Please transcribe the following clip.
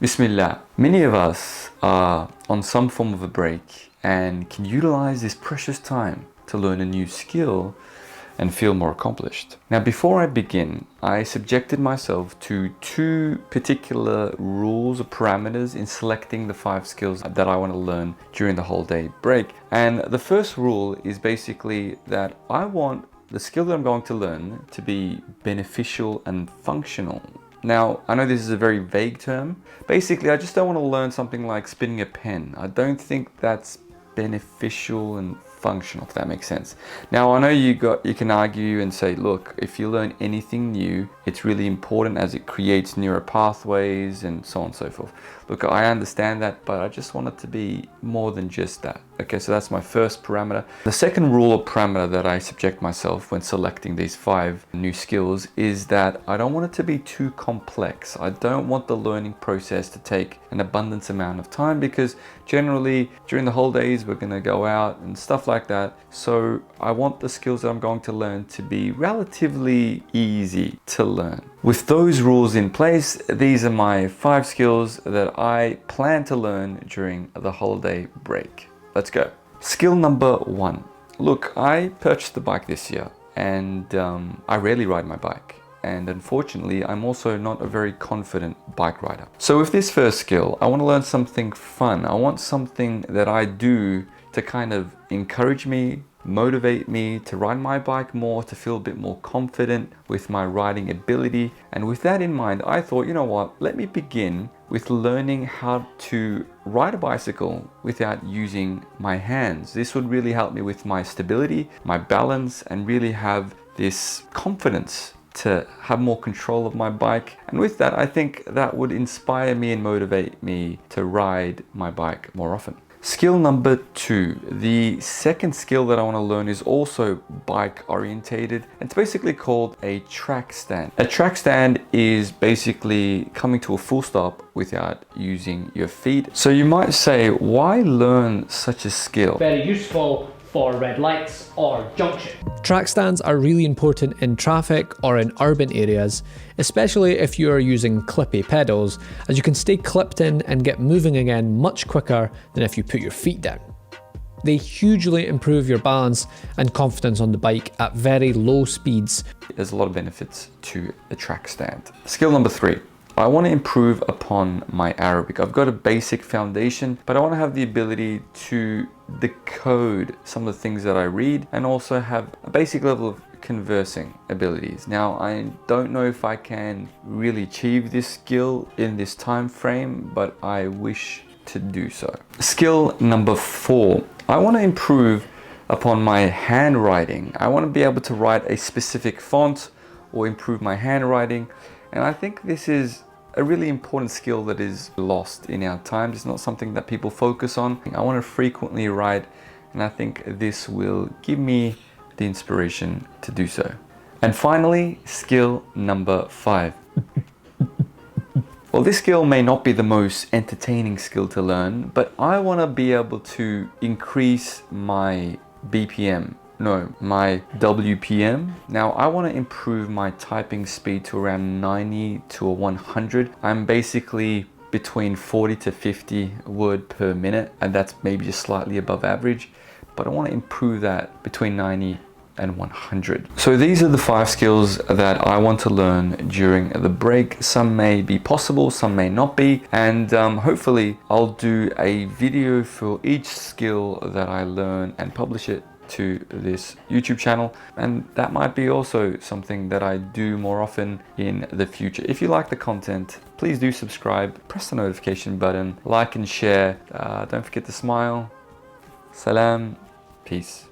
Bismillah. Many of us are on some form of a break and can utilize this precious time to learn a new skill and feel more accomplished. Now, before I begin, I subjected myself to two particular rules or parameters in selecting the 5 skills that I want to learn during the whole day break. And the first rule is basically that I want the skill that I'm going to learn to be beneficial and functional. Now, I know this is a very vague term. Basically, I just don't want to learn something like spinning a pen. I don't think that's beneficial and functional, if that makes sense. Now, I know you can argue and say, look, if you learn anything new, it's really important as it creates neural pathways and so on and so forth. Look, I understand that, but I just want it to be more than just that. Okay, so that's my first parameter. The second rule or parameter that I subject myself when selecting these 5 new skills is that I don't want it to be too complex. I don't want the learning process to take an abundance amount of time, because generally during the holidays we're going to go out and stuff like that. So I want the skills that I'm going to learn to be relatively easy to learn. With those rules in place, these are my 5 skills that I plan to learn during the holiday break. Let's go. Skill number 1. Look, I purchased the bike this year and I rarely ride my bike. And unfortunately, I'm also not a very confident bike rider. So with this first skill, I want to learn something fun. I want something that I do to kind of encourage me, motivate me to ride my bike more, to feel a bit more confident with my riding ability. And with that in mind, I thought, you know what, let me begin with learning how to ride a bicycle without using my hands. This would really help me with my stability, my balance, and really have this confidence to have more control of my bike. And with that, I think that would inspire me and motivate me to ride my bike more often. Skill number 2. The second skill that I want to learn is also bike orientated. It's basically called a track stand. A track stand is basically coming to a full stop without using your feet. So you might say, why learn such a skill? Very useful for red lights or junction. Track stands are really important in traffic or in urban areas, especially if you are using clippy pedals, as you can stay clipped in and get moving again much quicker than if you put your feet down. They hugely improve your balance and confidence on the bike at very low speeds. There's a lot of benefits to a track stand. Skill number 3. I want to improve upon my Arabic. I've got a basic foundation, but I want to have the ability to decode some of the things that I read and also have a basic level of conversing abilities. Now, I don't know if I can really achieve this skill in this time frame, but I wish to do so. Skill number 4. I want to improve upon my handwriting. I want to be able to write a specific font or improve my handwriting. And I think this is a really important skill that is lost in our times. It's not something that people focus on. I want to frequently write, and I think this will give me the inspiration to do so. And finally, skill number 5. Well, this skill may not be the most entertaining skill to learn, but I want to be able to increase my my WPM. Now, I want to improve my typing speed to around 90 to 100. I'm basically between 40 to 50 word per minute, and that's maybe just slightly above average, but I want to improve that between 90 and 100. So these are the 5 skills that I want to learn during the break. Some may be possible, some may not be, and hopefully I'll do a video for each skill that I learn and publish it to this YouTube channel, and that might be also something that I do more often in the future. If you like the content, please do subscribe, press the notification button, like and share. Don't forget to smile. Salam, peace.